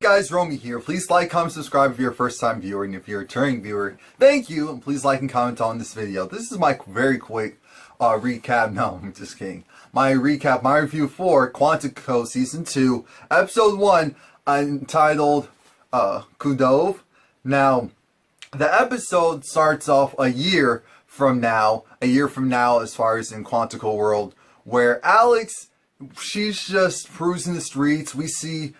guys, Romie here. Please like, comment, subscribe if you're a first time viewer, and if you're a returning viewer, thank you, and please like and comment on this video. This is my very quick recap. No, I'm just kidding. My recap, my review for Quantico Season 2, Episode 1, entitled Kudove. Now, the episode starts off a year from now as far as in Quantico world, where Alex, she's just cruising the streets. We see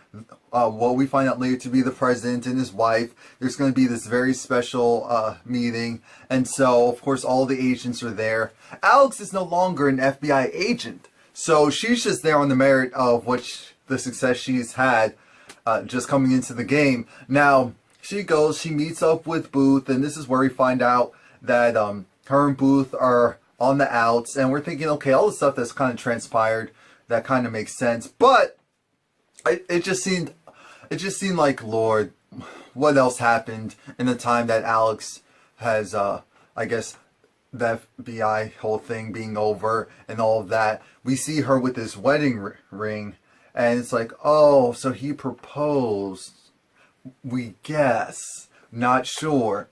what we find out later to be the president and his wife. There's going to be this very special meeting, and so of course all the agents are there. Alex is no longer an FBI agent, so she's just there on the merit of the success she's had just coming into the game. Now she meets up with Booth, and this is where we find out that her and Booth are on the outs, and we're thinking, okay, all the stuff that's kind of transpired, that kind of makes sense, but it just seemed like, Lord, what else happened in the time that Alex has, I guess, the FBI whole thing being over and all of that. We see her with this wedding ring, and it's like, oh, so he proposed, we guess, not sure.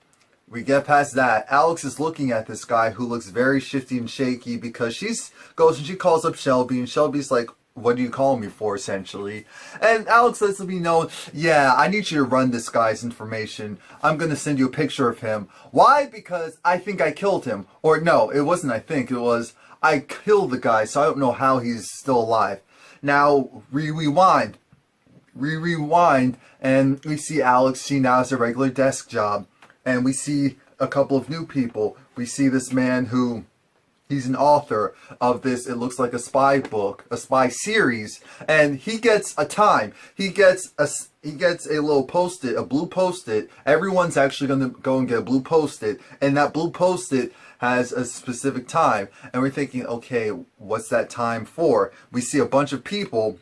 We get past that. Alex is looking at this guy who looks very shifty and shaky because she calls up Shelby, and Shelby's like, what do you call me for, essentially? And Alex lets me know, yeah, I need you to run this guy's information. I'm going to send you a picture of him. Why? Because I think I killed him. Or no, it wasn't I think, it was I killed the guy, so I don't know how he's still alive. Now, rewind, and we see Alex, she now has a regular desk job. And we see a couple of new people. We see this man who, he's an author of this, it looks like a spy book, a spy series, and he gets a time. He gets a little post-it, a blue post-it. Everyone's actually going to go and get a blue post-it, and that blue post-it has a specific time. And we're thinking, okay, what's that time for? We see a bunch of people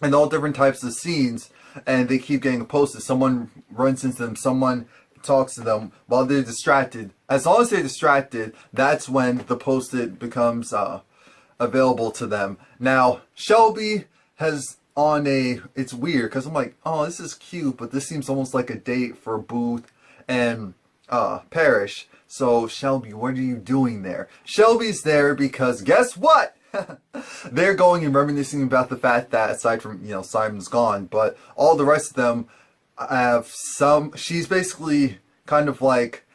in all different types of scenes, and they keep getting a post-it. Someone runs into them, someone talks to them while they're distracted. As long as they're distracted, that's when the post-it becomes available to them. Now, Shelby has it's weird because I'm like, oh, this is cute, but this seems almost like a date for Booth and Parrish. So, Shelby, what are you doing there? Shelby's there because guess what? They're going and reminiscing about the fact that, aside from, Simon's gone, but all the rest of them have she's basically kind of like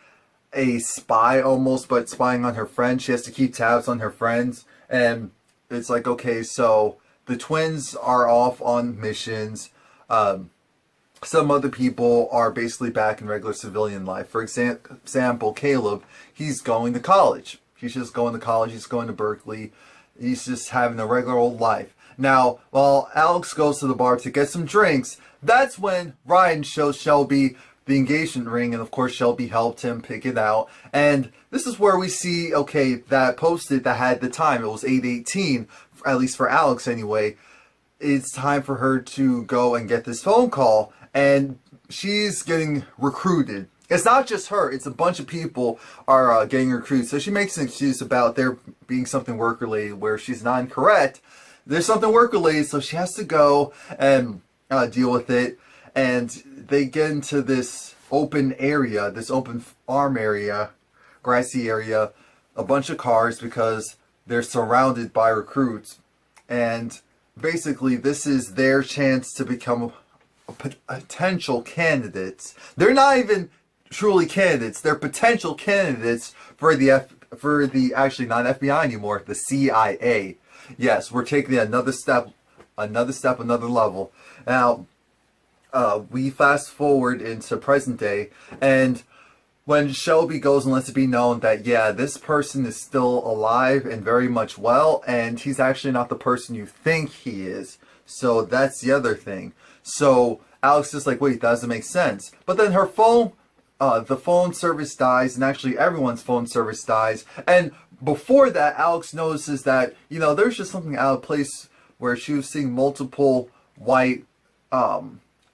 a spy almost, but spying on her friends. She has to keep tabs on her friends, and it's like, okay, so the twins are off on missions. Some other people are basically back in regular civilian life. For example, Caleb, he's going to college. He's just going to college. He's going to Berkeley. He's just having a regular old life. Now, while Alex goes to the bar to get some drinks, that's when Ryan shows Shelby the engagement ring, and of course Shelby helped him pick it out. And this is where we see, okay, that post-it that had the time, it was 8:18, at least for Alex anyway. It's time for her to go and get this phone call, and she's getting recruited. It's not just her, it's a bunch of people are getting recruited. So she makes an excuse about there being something work-related where she's not incorrect. There's something work-related, so she has to go and deal with it. And they get into this open area, this open farm area, grassy area, a bunch of cars because they're surrounded by recruits. And basically this is their chance to become potential candidates. They're not even truly candidates, they're potential candidates for the actually not FBI anymore, the CIA. Yes, we're taking it another step, another level. Now, we fast forward into present day, and when Shelby goes and lets it be known that, yeah, this person is still alive and very much well, and he's actually not the person you think he is. So that's the other thing. So Alex is like, wait, that doesn't make sense. But then her phone, the phone service dies, and actually everyone's phone service dies. And before that, Alex notices that, there's just something out of place where she was seeing multiple white,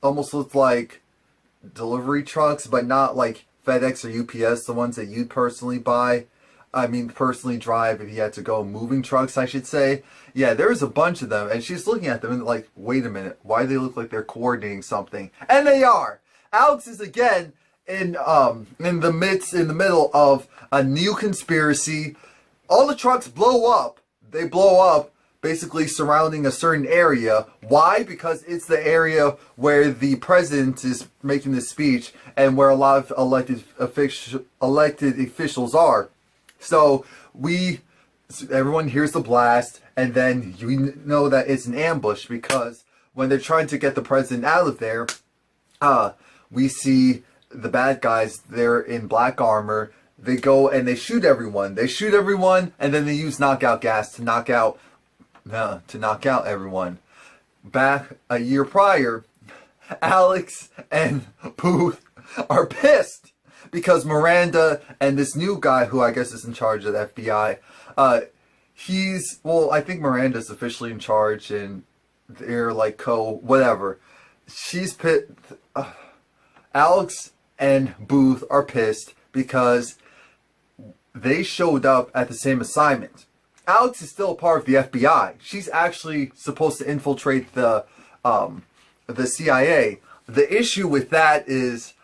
almost looked like delivery trucks, but not like FedEx or UPS, the ones that you'd personally buy. I mean, personally drive if he had to go. Moving trucks, I should say. Yeah, there's a bunch of them, and she's looking at them and like, wait a minute, why do they look like they're coordinating something? And they are. Alex is again in the middle of a new conspiracy. All the trucks blow up. They blow up basically surrounding a certain area. Why? Because it's the area where the president is making the speech and where a lot of elected officials are. So everyone hears the blast, and then you know that it's an ambush, because when they're trying to get the president out of there, we see the bad guys. They're in black armor. They go and they shoot everyone. And then they use knockout gas to knock out everyone. Back a year prior, Alex and Booth are pissed because Miranda and this new guy, who I guess is in charge of the FBI, I think Miranda's officially in charge, and they're like whatever. She's pissed. Alex and Booth are pissed because they showed up at the same assignment. Alex is still a part of the FBI. She's actually supposed to infiltrate the CIA. The issue with that is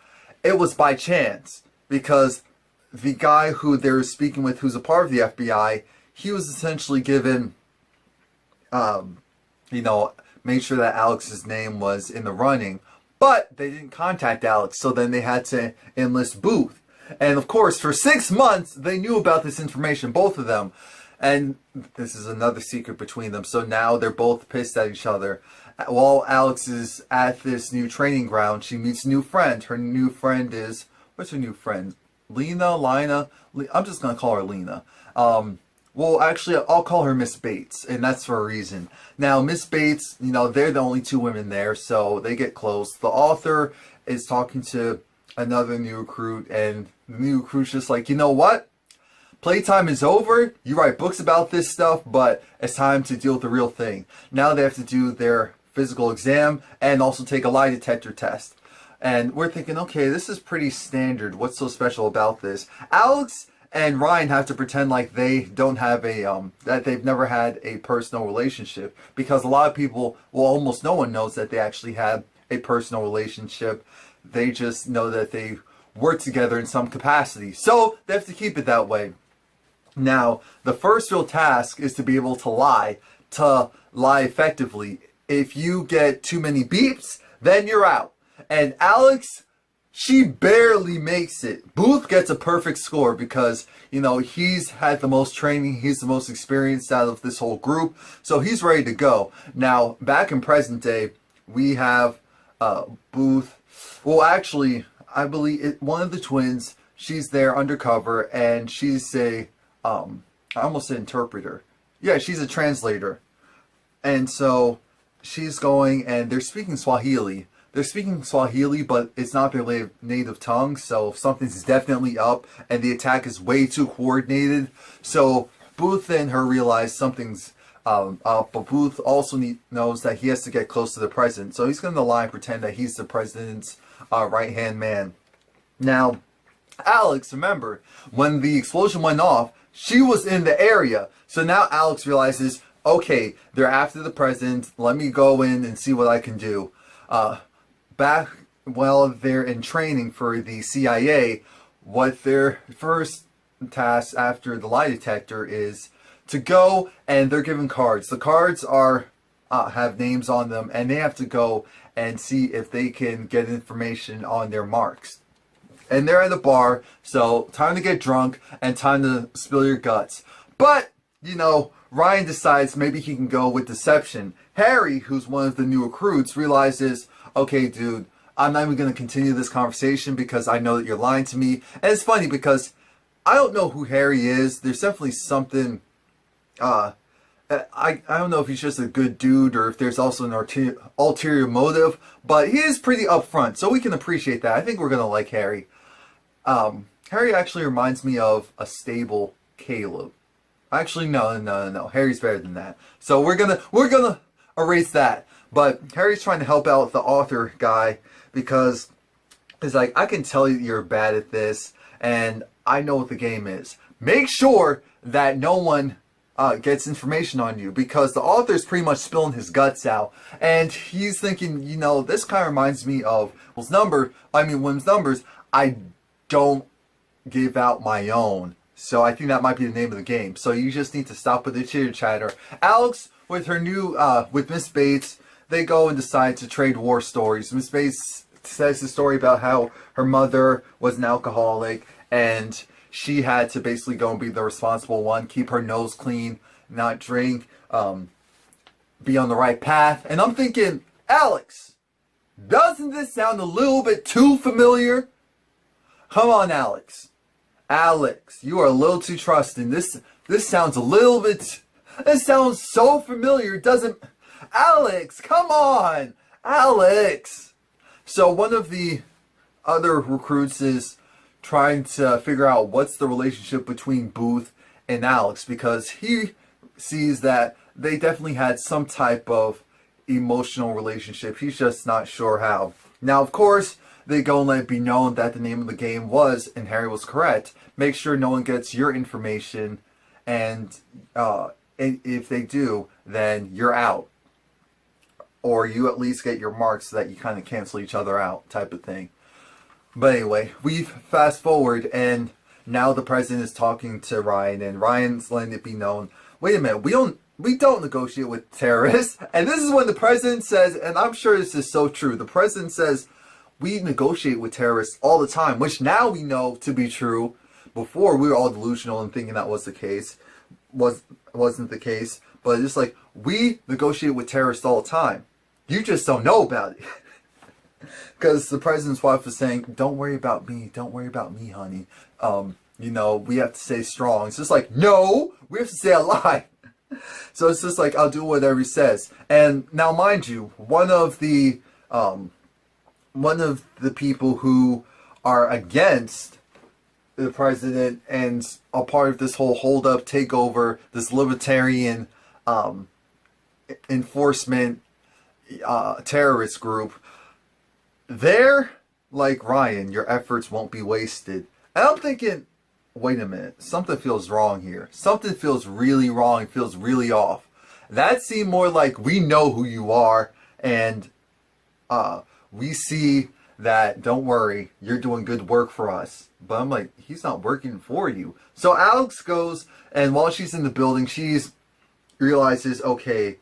it was by chance, because the guy who they were speaking with, who's a part of the FBI, he was essentially given, made sure that Alex's name was in the running, but they didn't contact Alex, so then they had to enlist Booth. And of course, for 6 months, they knew about this information, both of them. And this is another secret between them. So now they're both pissed at each other. While Alex is at this new training ground, she meets a new friend. Her new friend is, what's her new friend? Lina? I'm just going to call her Lina. Well, actually, I'll call her Miss Bates, and that's for a reason. Now, Miss Bates, they're the only two women there, so they get close. The author is talking to another new recruit, and the new recruit's just like, you know what? Playtime is over. You write books about this stuff, but it's time to deal with the real thing. Now they have to do their physical exam and also take a lie detector test. And we're thinking, okay, this is pretty standard. What's so special about this? Alex and Ryan have to pretend like they don't have that they've never had a personal relationship, because a lot of people, well, almost no one knows that they actually had a personal relationship. They just know that they work together in some capacity. So they have to keep it that way. Now, the first real task is to be able to lie effectively. If you get too many beeps, then you're out. And Alex, she barely makes it. Booth gets a perfect score because, he's had the most training. He's the most experienced out of this whole group. So he's ready to go. Now, back in present day, we have Booth. Well, actually, I believe one of the twins, she's there undercover, and she's I almost said interpreter. Yeah, she's a translator. And so she's going, and they're speaking Swahili. They're speaking Swahili, but it's not their native tongue, so something's definitely up, and the attack is way too coordinated. So Booth and her realize something's up, but Booth also knows that he has to get close to the president. So he's going to lie and pretend that he's the president's right-hand man. Now, Alex, remember, when the explosion went off, she was in the area. So now Alex realizes, okay, they're after the president. Let me go in and see what I can do. Back while they're in training for the CIA, what their first task after the lie detector is to go, and they're given cards. The cards are have names on them, and they have to go and see if they can get information on their marks. And they're at a bar, so time to get drunk and time to spill your guts. But, Ryan decides maybe he can go with deception. Harry, who's one of the new recruits, realizes, okay, dude, I'm not even going to continue this conversation because I know that you're lying to me. And it's funny because I don't know who Harry is. There's definitely something, I don't know if he's just a good dude or if there's also an ulterior motive, but he is pretty upfront, so we can appreciate that. I think we're going to like Harry. Harry actually reminds me of a stable Caleb. Actually, no. Harry's better than that. So we're gonna erase that. But Harry's trying to help out the author guy because He's like, I can tell you you're bad at this, and I know what the game is. Make sure that no one gets information on you, because the author's pretty much spilling his guts out, and he's thinking, you know, this kind of reminds me of Will's numbers. I don't give out my own. So I think that might be the name of the game. So you just need to stop with the chitter chatter. Alex, with her new, with Miss Bates, they go and decide to trade war stories. Miss Bates says the story about how her mother was an alcoholic and she had to basically go and be the responsible one, keep her nose clean, not drink, be on the right path. And I'm thinking, Alex, doesn't this sound a little bit too familiar? Come on, Alex. Alex, you are a little too trusting. This sounds a little bit... This sounds so familiar. It doesn't... Alex, come on! Alex! So one of the other recruits is trying to figure out what's the relationship between Booth and Alex, because he sees that they definitely had some type of emotional relationship. He's just not sure how. Now, of course, they go and let it be known that the name of the game was, and Harry was correct, make sure no one gets your information, and if they do, then you're out. Or you at least get your marks so that you kind of cancel each other out, type of thing. But anyway, we fast forward, and now the president is talking to Ryan, and Ryan's letting it be known, wait a minute, we don't negotiate with terrorists. And this is when the president says, and I'm sure this is so true, the president says, we negotiate with terrorists all the time, which now we know to be true. Before, we were all delusional and thinking that was the case. Wasn't the case. But it's like, we negotiate with terrorists all the time. You just don't know about it. Because the president's wife was saying, don't worry about me. Don't worry about me, honey. You know, we have to stay strong. It's just like, no, we have to stay alive. So it's just like, I'll do whatever he says. And now, mind you, one of the people who are against the president and a part of this whole hold-up takeover, this libertarian enforcement terrorist group, they're like, Ryan, your efforts won't be wasted. And I'm thinking, wait a minute, something feels wrong here. Something feels really wrong. It feels really off. That seemed more like, we know who you are, and we see that, don't worry, you're doing good work for us. But I'm like, he's not working for you. So Alex goes, and while she's in the building, she's realizes, okay,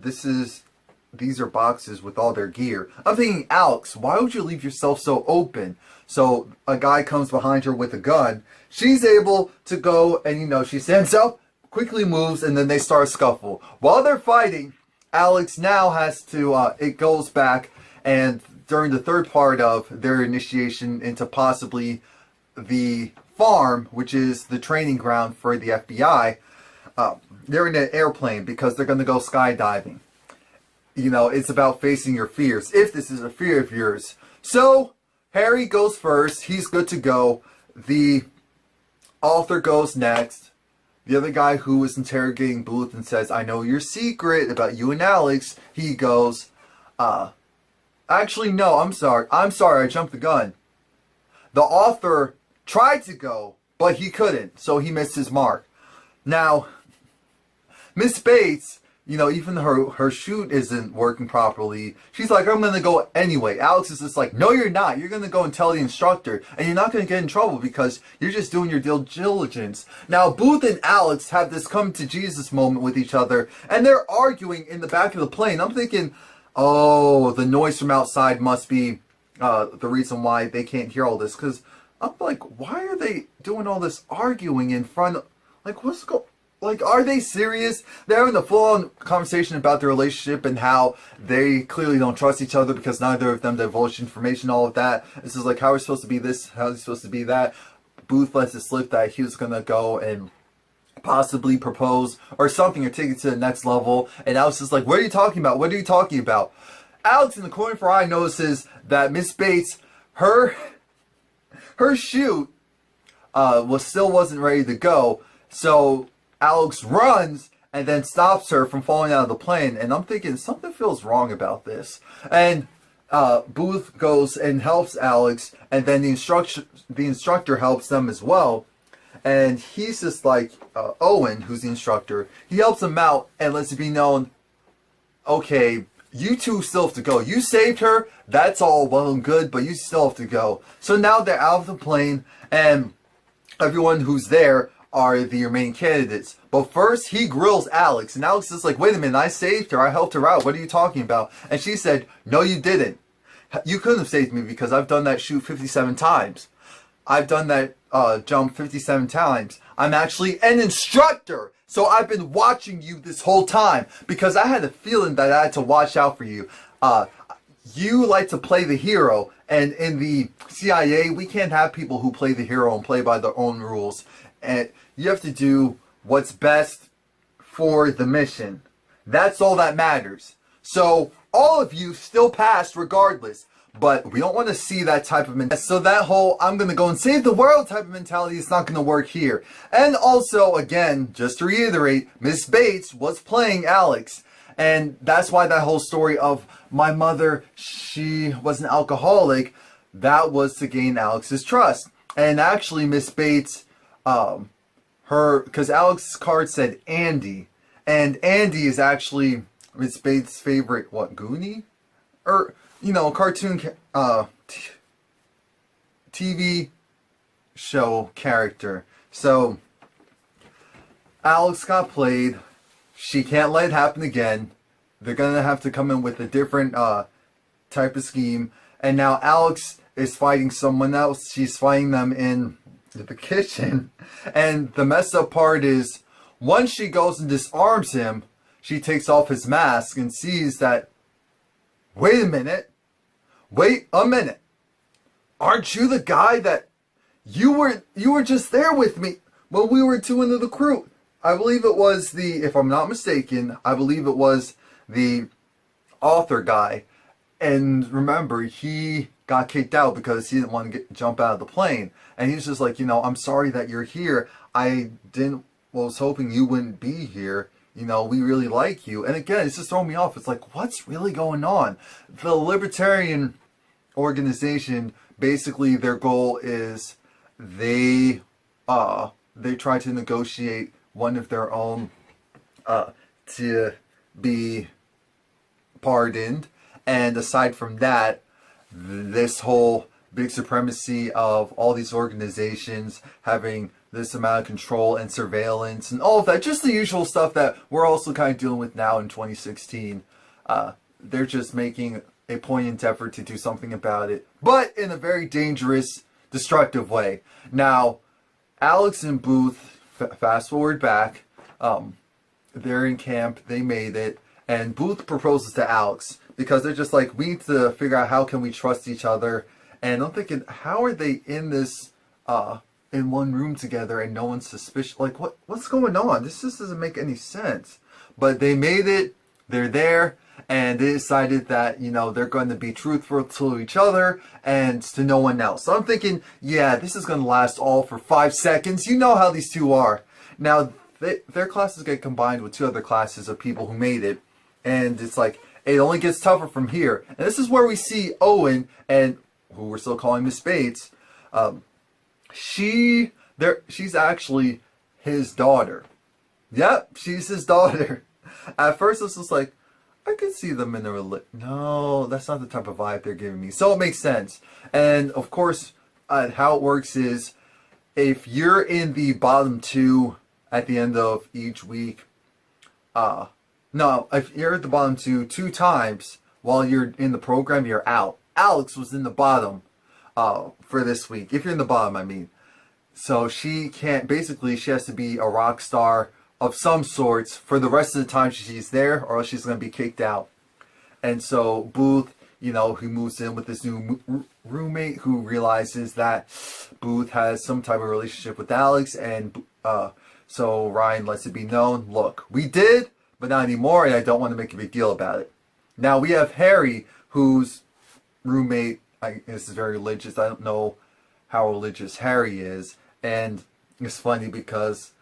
these are boxes with all their gear. I'm thinking, Alex, why would you leave yourself so open? So a guy comes behind her with a gun. She's able to go, and you know, she stands up, quickly moves, and then they start a scuffle. While they're fighting, Alex now has to, it goes back, and during the third part of their initiation into possibly the farm, which is the training ground for the FBI, they're in an airplane because they're going to go skydiving. You know, it's about facing your fears, if this is a fear of yours. So, Harry goes first. He's good to go. The author goes next. The other guy who was interrogating Booth and says, I know your secret about you and Alex, he goes, actually, no, I'm sorry, I jumped the gun. The author tried to go, but he couldn't, so he missed his mark. Now, Miss Bates, you know, even her chute isn't working properly. She's like, I'm going to go anyway. Alex is just like, no, you're not. You're going to go and tell the instructor, and you're not going to get in trouble because you're just doing your due diligence. Now, Booth and Alex have this come to Jesus moment with each other, and they're arguing in the back of the plane. I'm thinking, oh, the noise from outside must be the reason why they can't hear all this. Because I'm like, why are they doing all this arguing in front of, like, what's going on? Like, are they serious? They're having a full-on conversation about their relationship and how they clearly don't trust each other because neither of them divulged information, all of that. This is like, how are we supposed to be this? How are we supposed to be that? Booth lets it slip that he was going to go and possibly propose or something or take it to the next level. And Alex is like, what are you talking about? What are you talking about? Alex, in the corner of her eye, notices that Miss Bates, her chute still wasn't ready to go. So Alex runs and then stops her from falling out of the plane. And I'm thinking, something feels wrong about this. And Booth goes and helps Alex, and then the instructor helps them as well. And he's just like, Owen, who's the instructor, he helps him out and lets it be known, okay, you two still have to go. You saved her, that's all well and good, but you still have to go. So now they're out of the plane, and everyone who's there are the remaining candidates. But first, he grills Alex, and Alex is like, wait a minute, I saved her, I helped her out, what are you talking about? And she said, no you didn't. You couldn't have saved me because I've done that shoot 57 times. I've done that jump 57 times. I'm actually an instructor. So I've been watching you this whole time because I had a feeling that I had to watch out for you. You like to play the hero, and in the CIA, we can't have people who play the hero and play by their own rules. And you have to do what's best for the mission. That's all that matters. So all of you still passed regardless. But we don't want to see that type of mentality. So that whole, I'm going to go and save the world type of mentality is not going to work here. And also, again, just to reiterate, Miss Bates was playing Alex. And that's why that whole story of my mother, she was an alcoholic, that was to gain Alex's trust. And actually, Miss Bates, because Alex's card said Andy. And Andy is actually Miss Bates' favorite, what, Goonie? Or, you know, cartoon, TV show character. So, Alex got played. She can't let it happen again. They're gonna have to come in with a different type of scheme. And now Alex is fighting someone else. She's fighting them in the kitchen. And the messed up part is, once she goes and disarms him, she takes off his mask and sees that, wait a minute. Aren't you the guy that you were just there with me when we were two into the crew? I believe it was if I'm not mistaken, I believe it was the author guy. And remember, he got kicked out because he didn't want to jump out of the plane. And he was just like, you know, I'm sorry that you're here. Was hoping you wouldn't be here. You know, we really like you. And again, it's just throwing me off. It's like, what's really going on? The Libertarian organization, basically their goal is they try to negotiate one of their own to be pardoned. And aside from that, this whole big supremacy of all these organizations having this amount of control and surveillance and all of that, just the usual stuff that we're also kind of dealing with now in 2016. They're just making a poignant effort to do something about it, but in a very dangerous, destructive way. Now, Alex and Booth, fast forward back, they're in camp, they made it, and Booth proposes to Alex because they're just like, we need to figure out how can we trust each other. And I'm thinking, how are they in this in one room together and no one's suspicious? Like, what's going on? This just doesn't make any sense. But they made it, they're there, and they decided that, you know, they're going to be truthful to each other and to no one else. So I'm thinking, yeah, this is going to last all for 5 seconds. You know how these two are. Now, their classes get combined with two other classes of people who made it. And it's like, it only gets tougher from here. And this is where we see Owen, and who we're still calling Miss Bates, she's actually his daughter. Yep, she's his daughter. At first, this was like, I could see them in a no, that's not the type of vibe they're giving me. So it makes sense. And of course, how it works is, if you're in the bottom two at the end of each week, no, if you're at the bottom two times while you're in the program, you're out. Alex was in the bottom for this week. If you're in the bottom, I mean. So she can't, basically she has to be a rock star of some sorts for the rest of the time she's there, or else she's going to be kicked out. And so Booth, you know, he moves in with this new roommate who realizes that Booth has some type of relationship with Alex, and so Ryan lets it be known, look, we did, but not anymore, and I don't want to make a big deal about it. Now we have Harry, whose roommate, I guess, is very religious. I don't know how religious Harry is, and it's funny because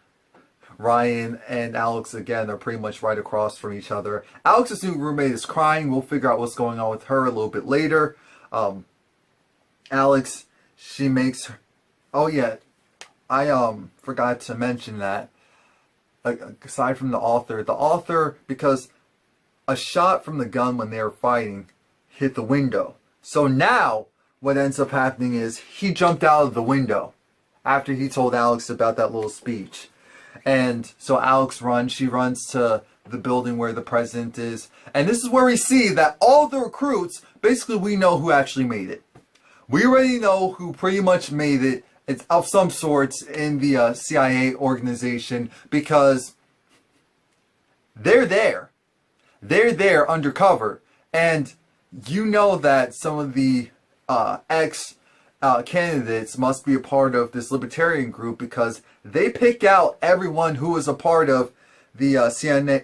Ryan and Alex, again, are pretty much right across from each other. Alex's new roommate is crying. We'll figure out what's going on with her a little bit later. Alex, she makes her... Oh, yeah. I forgot to mention that. Aside from the author, because a shot from the gun when they were fighting hit the window. So now, what ends up happening is he jumped out of the window after he told Alex about that little speech. And so Alex runs, she runs to the building where the president is. And this is where we see that all the recruits, basically we know who actually made it. We already know who pretty much made it. It's of some sorts in the CIA organization, because they're there. They're there undercover. And you know that some of the candidates must be a part of this libertarian group, because they pick out everyone who is a part of the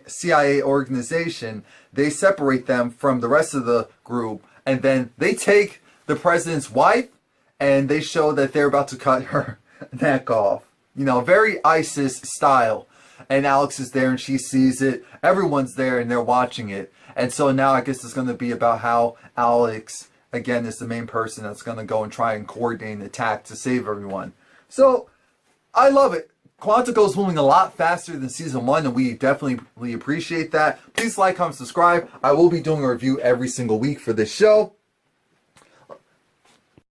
CIA organization. They separate them from the rest of the group, and then they take the president's wife and they show that they're about to cut her neck off. You know, very ISIS style. And Alex is there and she sees it. Everyone's there and they're watching it. And so now I guess it's going to be about how Alex, again, is the main person that's going to go and try and coordinate an attack to save everyone. So, I love it. Quantico is moving a lot faster than Season 1, and we definitely appreciate that. Please like, comment, subscribe. I will be doing a review every single week for this show.